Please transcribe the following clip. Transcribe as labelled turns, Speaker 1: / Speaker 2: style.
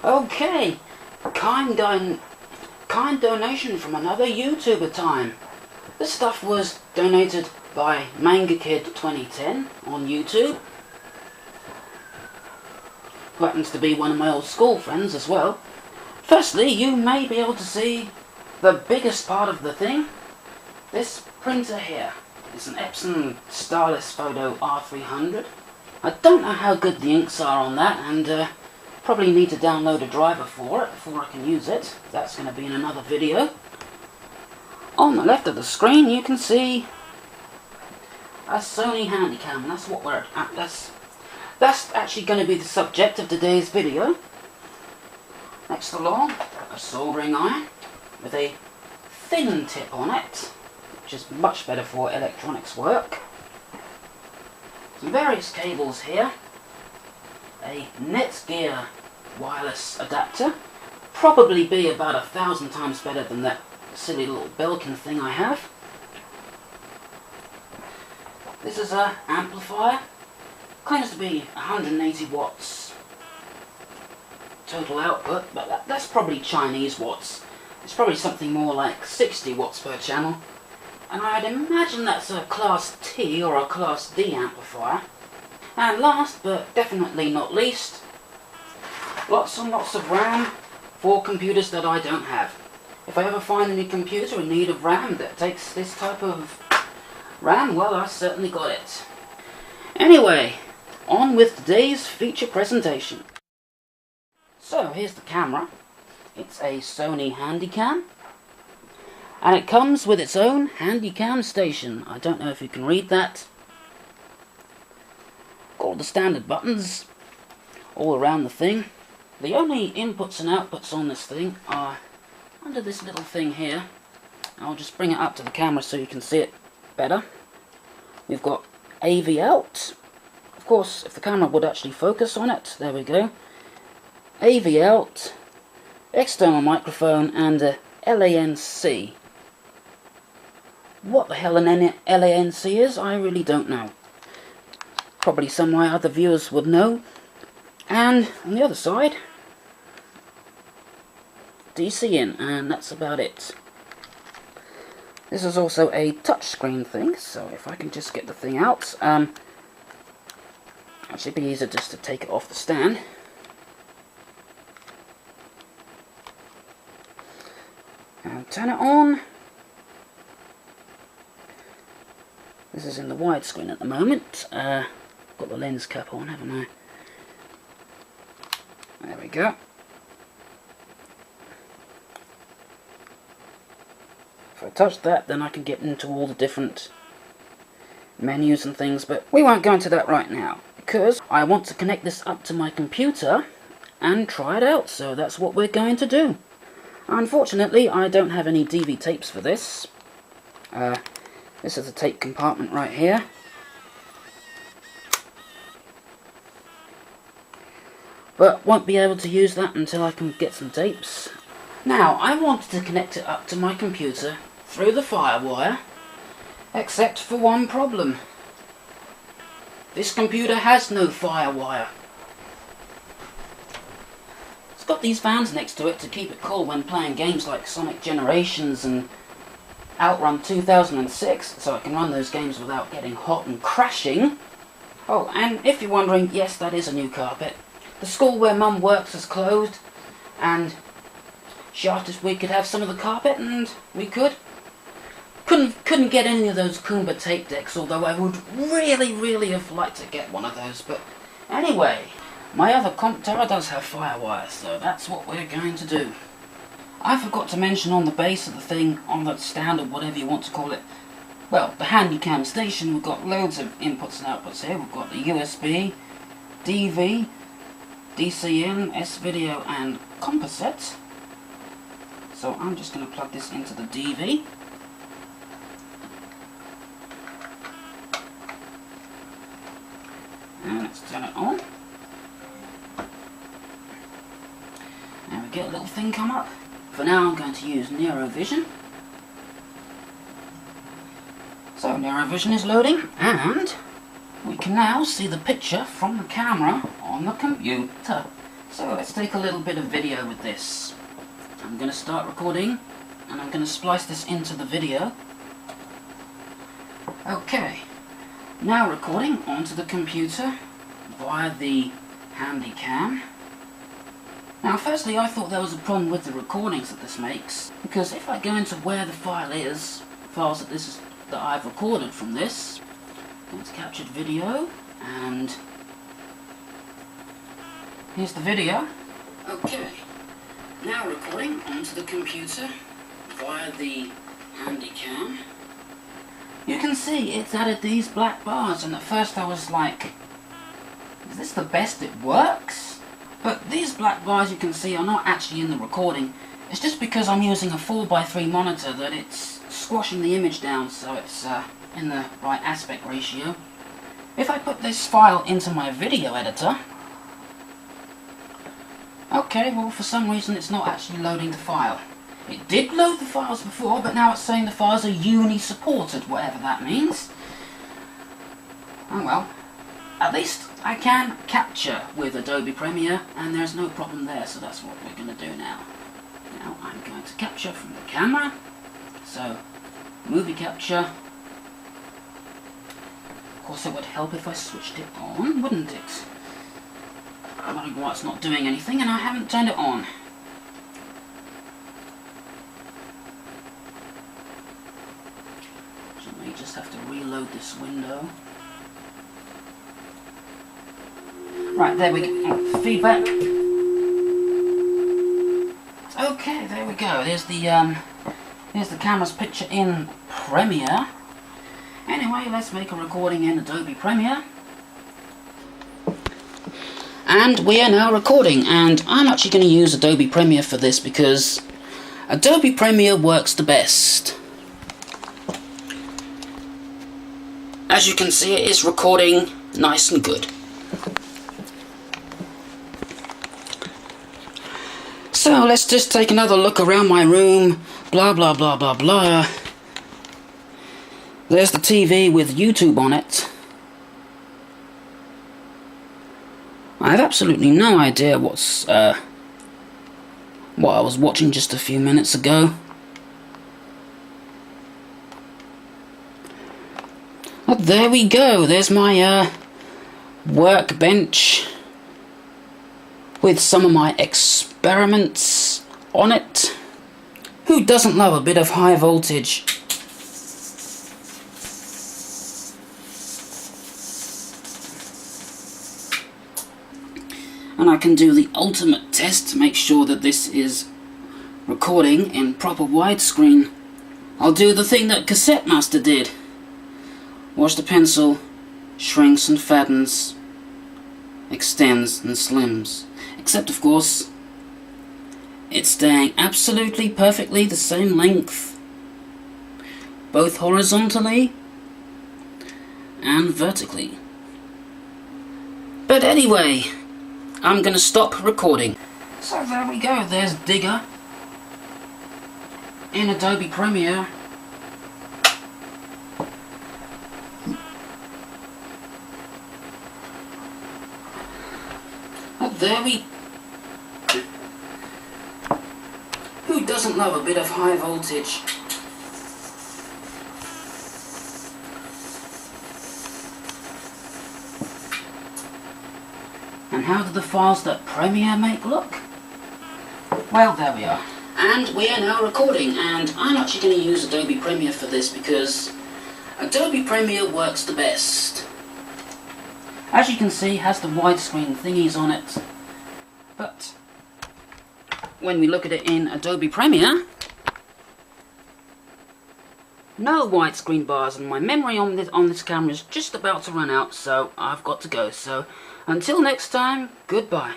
Speaker 1: Okay, kind donation from another YouTuber time. This stuff was donated by Manga Kid 2010 on YouTube. Who happens to be one of my old school friends as well. Firstly, you may be able to see the biggest part of the thing. This printer here. It's an Epson Stylus Photo R300. I don't know how good the inks are on that, and probably need to download a driver for it before I can use it. That's going to be in another video. On the left of the screen you can see a Sony handycam, and that's what we're at. That's actually going to be the subject of today's video. Next along, a soldering iron with a thin tip on it, which is much better for electronics work. Some various cables here. A Netgear wireless adapter. Probably be about 1,000 times better than that silly little Belkin thing I have. This is an amplifier. Claims to be 180 watts total output, but that's probably Chinese watts. It's probably something more like 60 watts per channel. And I'd imagine that's a Class T or a Class D amplifier. And last, but definitely not least, lots and lots of RAM for computers that I don't have. If I ever find any computer in need of RAM that takes this type of RAM, well, I certainly got it. Anyway, on with today's feature presentation. So, here's the camera. It's a Sony handycam. And it comes with its own handycam station. I don't know if you can read that. Got all the standard buttons all around the thing. The only inputs and outputs on this thing are under this little thing here. I'll just bring it up to the camera so you can see it better. We've got AV out. Of course, if the camera would actually focus on it, there we go. AV out, external microphone, and a LANC. What the hell an LANC is, I really don't know. Probably some of my other viewers would know. And on the other side, DC in, and that's about it. This is also a touchscreen thing, so if I can just get the thing out, actually be easier just to take it off the stand. And turn it on. This is in the widescreen at the moment. Got the lens cap on, haven't I? There we go. If I touch that, then I can get into all the different menus and things, but we won't go into that right now, because I want to connect this up to my computer and try it out, so that's what we're going to do. Unfortunately, I don't have any DV tapes for this. This is a tape compartment right here. But won't be able to use that until I can get some tapes. Now, I wanted to connect it up to my computer through the FireWire, except for one problem. This computer has no FireWire. It's got these fans next to it to keep it cool when playing games like Sonic Generations and Outrun 2006, so I can run those games without getting hot and crashing. Oh, and if you're wondering, yes, that is a new carpet. The school where Mum works is closed, and she asked if we could have some of the carpet, and we could. Couldn't get any of those Kumba tape decks, although I would really have liked to get one of those. But anyway, my other comp tower does have FireWire, so that's what we're going to do. I forgot to mention on the base of the thing, on the stand or whatever you want to call it, well, the handycam station, we've got loads of inputs and outputs here. We've got the USB, DV, DC in, S-Video and composite. So I'm just going to plug this into the DV. And let's turn it on. And we get a little thing come up. For now I'm going to use NeuroVision. So NeuroVision is loading, and we can now see the picture from the camera on the computer. So let's take a little bit of video with this. I'm going to start recording and I'm going to splice this into the video. Okay, now recording onto the computer via the handycam. Now firstly, I thought there was a problem with the recordings that this makes, because if I go into where the file is, files that I've recorded from this, it's captured video, and here's the video. Okay, now recording onto the computer via the handycam. You can see it's added these black bars, and at first I was like, is this the best it works? But these black bars you can see are not actually in the recording. It's just because I'm using a 4:3 monitor that it's squashing the image down so it's in the right aspect ratio. If I put this file into my video editor, okay, well for some reason it's not actually loading the file. It did load the files before, but now it's saying the files are uni-supported, whatever that means. Oh well. At least I can capture with Adobe Premiere, and there's no problem there, so that's what we're going to do now. Now I'm going to capture from the camera. So, movie capture. Of course it would help if I switched it on, wouldn't it? I'm wondering why it's not doing anything, and I haven't turned it on. So I may just have to reload this window. Right, there we go. Oh, feedback. Okay, there we go. There's the camera's picture in Premiere. Anyway, let's make a recording in Adobe Premiere. And we are now recording, and I'm actually going to use Adobe Premiere for this because Adobe Premiere works the best. As you can see, it is recording nice and good. So let's just take another look around my room, blah blah blah blah blah. There's the TV with YouTube on it. I have absolutely no idea what I was watching just a few minutes ago. But there we go, there's my workbench with some of my experiments on it. Who doesn't love a bit of high voltage? And I can do the ultimate test to make sure that this is recording in proper widescreen. I'll do the thing that Cassette Master did. Watch the pencil, shrinks and fattens, extends and slims. Except, of course, it's staying absolutely perfectly the same length, both horizontally and vertically. But anyway, I'm going to stop recording. So there we go, there's Digger in Adobe Premiere. There we... Who doesn't love a bit of high voltage? And how do the files that Premiere make look? Well, there we are. And we are now recording, and I'm actually going to use Adobe Premiere for this because Adobe Premiere works the best. As you can see, it has the widescreen thingies on it, but when we look at it in Adobe Premiere, no widescreen bars, and my memory on this camera is just about to run out, so I've got to go. So until next time, goodbye.